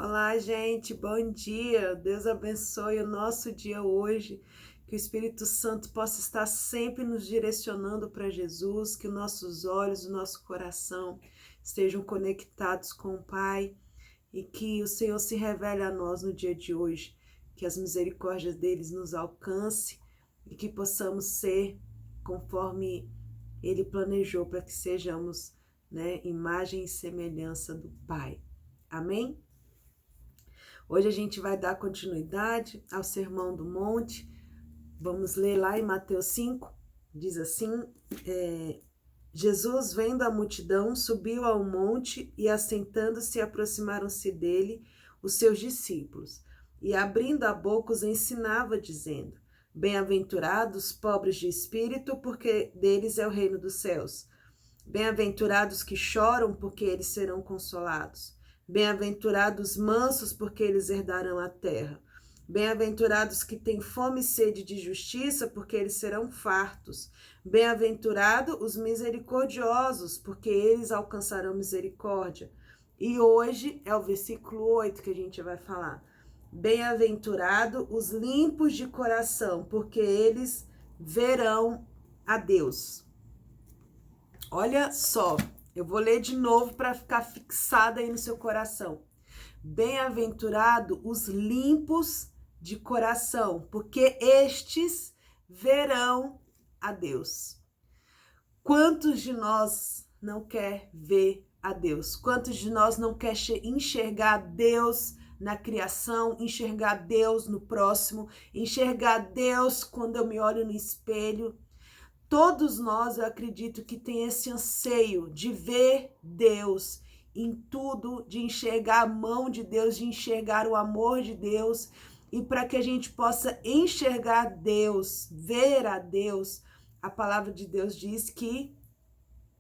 Olá, gente, bom dia. Deus abençoe o nosso dia hoje. Que o Espírito Santo possa estar sempre nos direcionando para Jesus, que os nossos olhos, o nosso coração estejam conectados com o Pai e que o Senhor se revele a nós no dia de hoje, que as misericórdias deles nos alcance e que possamos ser conforme Ele planejou para que sejamos, imagem e semelhança do Pai. Amém? Hoje a gente vai dar continuidade ao Sermão do Monte. Vamos ler lá em Mateus 5, diz assim, Jesus, vendo a multidão, subiu ao monte e, assentando-se, aproximaram-se dele os seus discípulos. E, abrindo a boca, os ensinava, dizendo, bem-aventurados pobres de espírito, porque deles é o reino dos céus. Bem-aventurados que choram, porque eles serão consolados. Bem-aventurados mansos, porque eles herdarão a terra. Bem-aventurados que têm fome e sede de justiça, porque eles serão fartos. Bem-aventurados os misericordiosos, porque eles alcançarão misericórdia. E hoje é o versículo 8 que a gente vai falar. Bem-aventurados os limpos de coração, porque eles verão a Deus. Olha só, eu vou ler de novo para ficar fixada aí no seu coração. Bem-aventurado os limpos de coração, porque estes verão a Deus. Quantos de nós não quer ver a Deus? Quantos de nós não quer enxergar Deus na criação, enxergar Deus no próximo, enxergar Deus quando eu me olho no espelho? Todos nós, eu acredito, que tem esse anseio de ver Deus em tudo, de enxergar a mão de Deus, de enxergar o amor de Deus. E para que a gente possa enxergar Deus, ver a Deus, a palavra de Deus diz que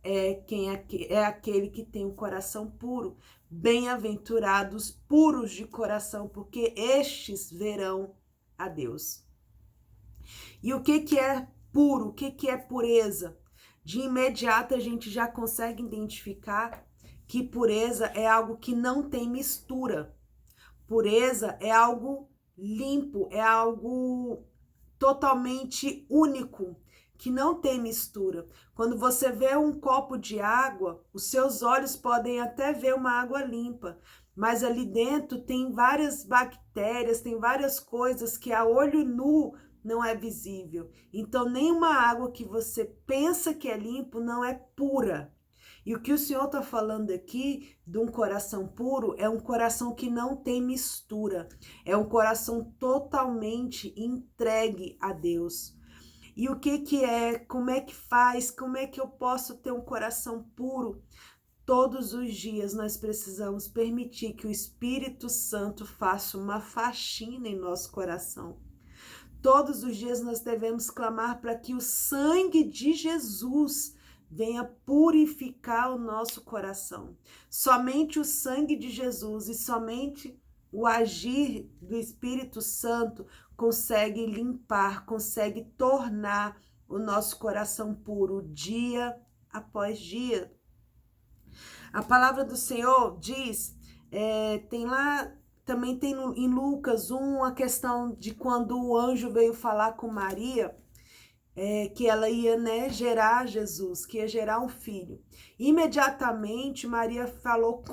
é aquele que tem o coração puro. Bem-aventurados puros de coração, porque estes verão a Deus. E o que é puro? O que é pureza? De imediato a gente já consegue identificar que pureza é algo que não tem mistura. Pureza é algo limpo, é algo totalmente único, que não tem mistura. Quando você vê um copo de água, os seus olhos podem até ver uma água limpa, mas ali dentro tem várias bactérias, tem várias coisas que a olho nu não é visível. Então, nenhuma água que você pensa que é limpo não é pura. E o que o Senhor está falando aqui de um coração puro é um coração que não tem mistura. É um coração totalmente entregue a Deus. E o que é? Como é que faz? Como é que eu posso ter um coração puro? Todos os dias nós precisamos permitir que o Espírito Santo faça uma faxina em nosso coração. Todos os dias nós devemos clamar para que o sangue de Jesus venha purificar o nosso coração. Somente o sangue de Jesus e somente o agir do Espírito Santo consegue limpar, consegue tornar o nosso coração puro dia após dia. A palavra do Senhor diz, tem lá, também tem em Lucas 1 a questão de quando o anjo veio falar com Maria, que ela ia, gerar Jesus, que ia gerar um filho. Imediatamente Maria falou,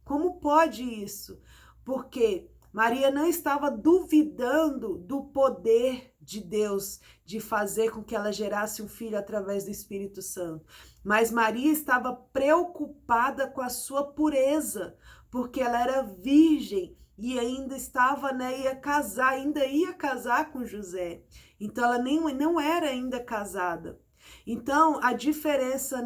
como pode isso? Porque Maria não estava duvidando do poder de Deus de fazer com que ela gerasse um filho através do Espírito Santo. Mas Maria estava preocupada com a sua pureza, porque ela era virgem e ainda estava, ainda ia casar com José. Então ela não era ainda casada. Então a diferença,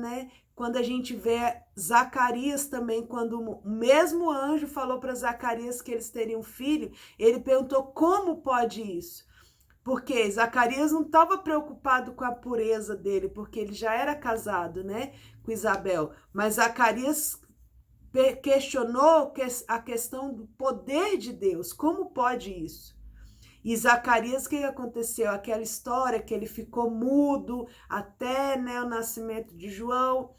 quando a gente vê Zacarias também, quando o mesmo anjo falou para Zacarias que eles teriam filho, ele perguntou como pode isso? Porque Zacarias não estava preocupado com a pureza dele, porque ele já era casado, com Isabel. Mas Zacarias questionou a questão do poder de Deus. Como pode isso? E Zacarias, o que aconteceu? Aquela história que ele ficou mudo até o nascimento de João.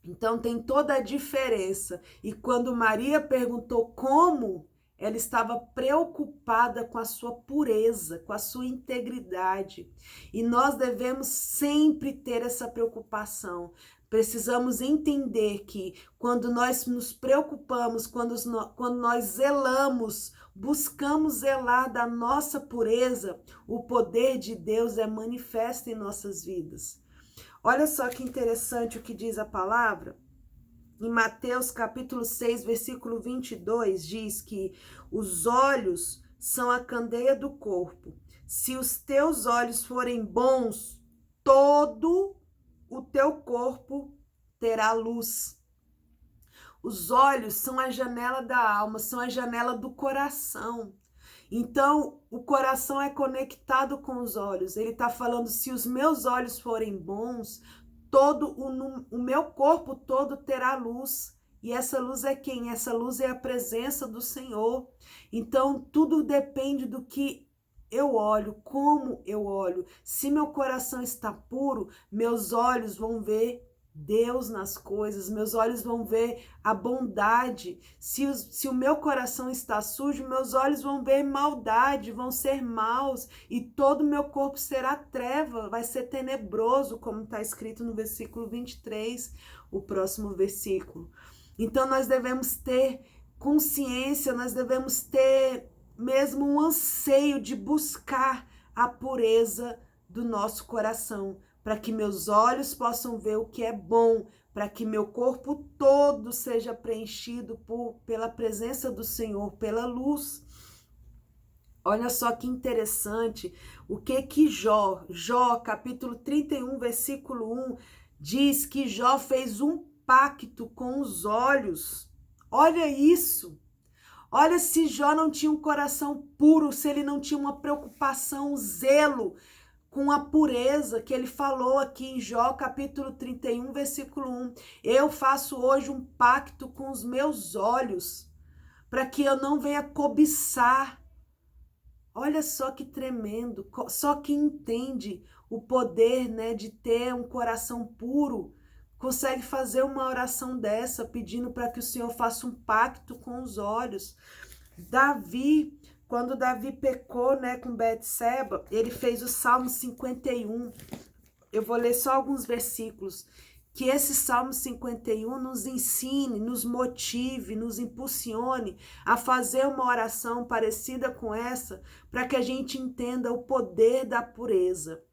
Então tem toda a diferença. E quando Maria perguntou como, ela estava preocupada com a sua pureza, com a sua integridade. E nós devemos sempre ter essa preocupação. Precisamos entender que quando nós nos preocupamos, quando nós zelamos, buscamos zelar da nossa pureza, o poder de Deus é manifesto em nossas vidas. Olha só que interessante o que diz a palavra. Em Mateus capítulo 6, versículo 22, diz que os olhos são a candeia do corpo. Se os teus olhos forem bons, todo o teu corpo terá luz. Os olhos são a janela da alma, são a janela do coração. Então, o coração é conectado com os olhos. Ele está falando, se os meus olhos forem bons, todo o meu corpo todo terá luz. E essa luz é quem? Essa luz é a presença do Senhor. Então, tudo depende do que eu olho, como eu olho. Se meu coração está puro, meus olhos vão ver Deus nas coisas, meus olhos vão ver a bondade. Se o meu coração está sujo, meus olhos vão ver maldade, vão ser maus, e todo o meu corpo será treva, vai ser tenebroso, como está escrito no versículo 23, o próximo versículo. Então nós devemos ter consciência, nós devemos ter mesmo um anseio de buscar a pureza do nosso coração, para que meus olhos possam ver o que é bom, para que meu corpo todo seja preenchido pela presença do Senhor, pela luz. Olha só que interessante o que Jó, capítulo 31, versículo 1, diz que Jó fez um pacto com os olhos. Olha isso! Olha se Jó não tinha um coração puro, se ele não tinha uma preocupação, um zelo com a pureza que ele falou aqui em Jó, capítulo 31, versículo 1. Eu faço hoje um pacto com os meus olhos, para que eu não venha cobiçar. Olha só que tremendo, só quem entende o poder, né, de ter um coração puro, consegue fazer uma oração dessa, pedindo para que o Senhor faça um pacto com os olhos. Davi, quando Davi pecou, né, com Betseba, ele fez o Salmo 51. Eu vou ler só alguns versículos. Que esse Salmo 51 nos ensine, nos motive, nos impulsione a fazer uma oração parecida com essa, para que a gente entenda o poder da pureza.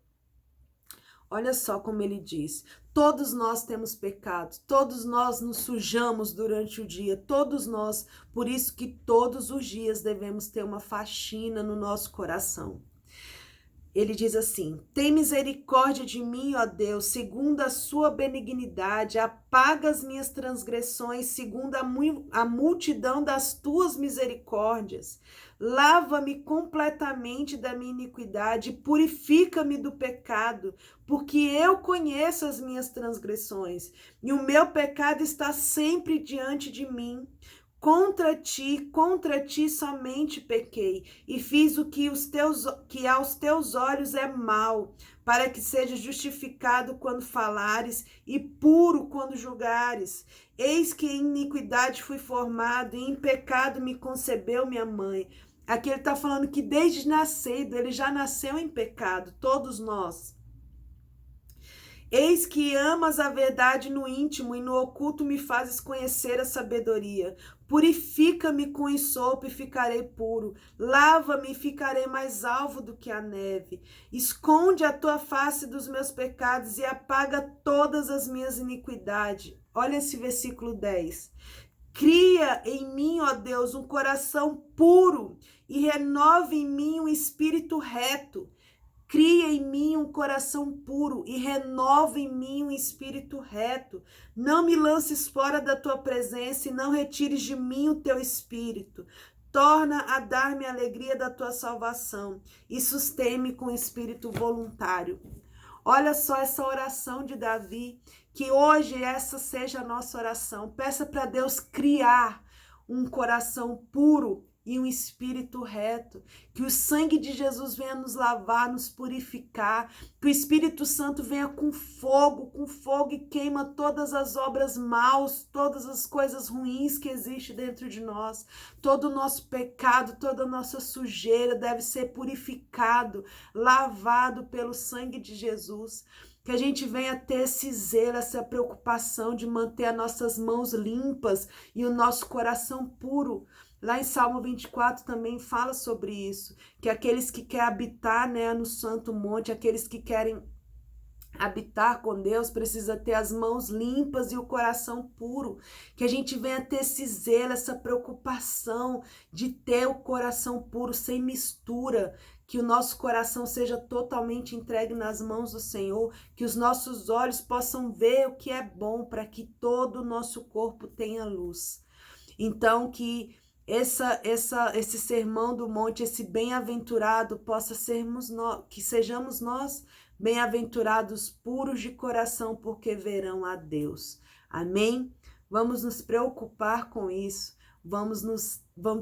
Olha só como ele diz: todos nós temos pecados, todos nós nos sujamos durante o dia, todos nós, por isso que todos os dias devemos ter uma faxina no nosso coração. Ele diz assim: tem misericórdia de mim, ó Deus, segundo a sua benignidade, apaga as minhas transgressões, segundo a multidão das tuas misericórdias. Lava-me completamente da minha iniquidade, purifica-me do pecado, porque eu conheço as minhas transgressões, e o meu pecado está sempre diante de mim. Contra ti somente pequei, e fiz o que aos teus olhos é mal, para que seja justificado quando falares e puro quando julgares. Eis que em iniquidade fui formado, e em pecado me concebeu minha mãe. Aqui ele está falando que desde nascido, ele já nasceu em pecado, todos nós. Eis que amas a verdade no íntimo, e no oculto me fazes conhecer a sabedoria. Purifica-me com ensopo e ficarei puro. Lava-me e ficarei mais alvo do que a neve. Esconde a tua face dos meus pecados e apaga todas as minhas iniquidades. Olha esse versículo 10. Cria em mim, ó Deus, um coração puro e renova em mim um espírito reto. Cria em mim um coração puro e renova em mim um espírito reto. Não me lances fora da tua presença e não retires de mim o teu espírito. Torna a dar-me a alegria da tua salvação e sustém-me com espírito voluntário. Olha só essa oração de Davi, que hoje essa seja a nossa oração. Peça para Deus criar um coração puro e um espírito reto. Que o sangue de Jesus venha nos lavar, nos purificar. Que o Espírito Santo venha com fogo e queima todas as obras maus, todas as coisas ruins que existem dentro de nós. Todo o nosso pecado, toda a nossa sujeira deve ser purificado, lavado pelo sangue de Jesus. Que a gente venha ter esse zelo, essa preocupação de manter as nossas mãos limpas e o nosso coração puro. Lá em Salmo 24 também fala sobre isso, que aqueles que querem habitar, né, no Santo Monte, aqueles que querem habitar com Deus, precisa ter as mãos limpas e o coração puro. Que a gente venha ter esse zelo, essa preocupação de ter o coração puro, sem mistura. Que o nosso coração seja totalmente entregue nas mãos do Senhor, que os nossos olhos possam ver o que é bom, para que todo o nosso corpo tenha luz. Então, que esse sermão do monte, esse bem-aventurado, possa sermos nós, que sejamos nós bem-aventurados, puros de coração, porque verão a Deus. Amém? Vamos nos preocupar com isso. Vamos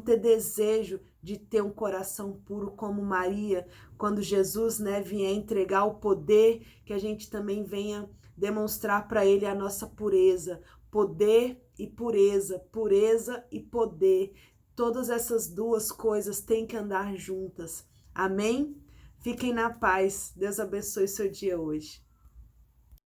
ter desejo de ter um coração puro como Maria, quando Jesus, né, vier entregar o poder, que a gente também venha demonstrar para ele a nossa pureza, poder e pureza, pureza e poder. Todas essas duas coisas têm que andar juntas. Amém? Fiquem na paz. Deus abençoe seu dia hoje.